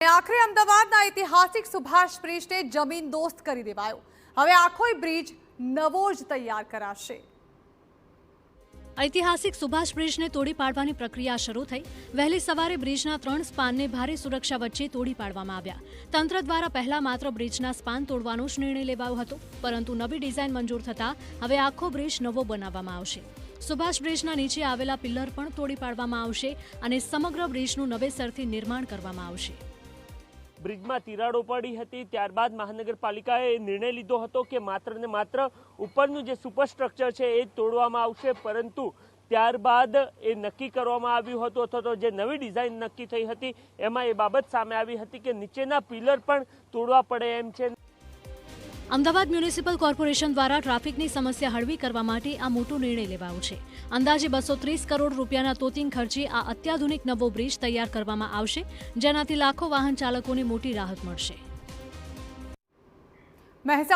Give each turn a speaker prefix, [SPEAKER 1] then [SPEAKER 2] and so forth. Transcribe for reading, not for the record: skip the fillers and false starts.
[SPEAKER 1] આખરે અમદાવાદના ઐતિહાસિક સુભાષ બ્રિજને જમીનદોસ્ત કરી દેવાયો। હવે આખો બ્રિજ નવો જ તૈયાર કરાશે।
[SPEAKER 2] ऐतिहासिक सुभाष ब्रिज ने तोड़ी पाड़वानी प्रक्रिया शुरू थई। वहेली सवारे ब्रिजना 3 स्पान ने भारे सुरक्षा वच्चे तोड़ी पाड़वामां आव्या। तंत्र द्वारा पहला मात्र ब्रिजना स्पान तोड़वानो ज निर्णय लेवायो हतो, परंतु नवी डिजाइन मंजूर थता हवे आखो ब्रिज नवो बनाववामां आवशे। सुभाष ब्रिजना नीचे आवेला पिलर पण तोड़ी पाड़वामां आवशे अने समग्र ब्रिजनुं नवेसरथी निर्माण करवामां आवशे।
[SPEAKER 3] ब्रिजમાં તિરાડો પડી હતી, ત્યારબાદ મહાનગરપાલિકાએ નિર્ણય લીધો હતો કે માત્ર ને માત્ર ઉપરનું જે સુપરસ્ટ્રક્ચર છે એ તોડવામાં આવશે, પરંતુ ત્યારબાદ એ નક્કી કરવામાં આવ્યું હતું અથવા તો જે નવી ડિઝાઇન નક્કી થઈ હતી એમાં એ બાબત સામે આવી હતી કે નીચેના પિલર પણ તોડવા પડે એમ છે।
[SPEAKER 2] અમદાવાદ મ્યુનિસિપલ કોર્પોરેશન દ્વારા ટ્રાફિકની સમસ્યા હળવી કરવા માટે આ મોટો નિર્ણય લેવાયો છે। અંદાજે 230 કરોડ રૂપિયાના તોતિંગ ખર્ચે આ અત્યાધુનિક નવો બ્રિજ તૈયાર કરવામાં આવશે, જેનાથી લાખો વાહન ચાલકોને મોટી રાહત મળશે।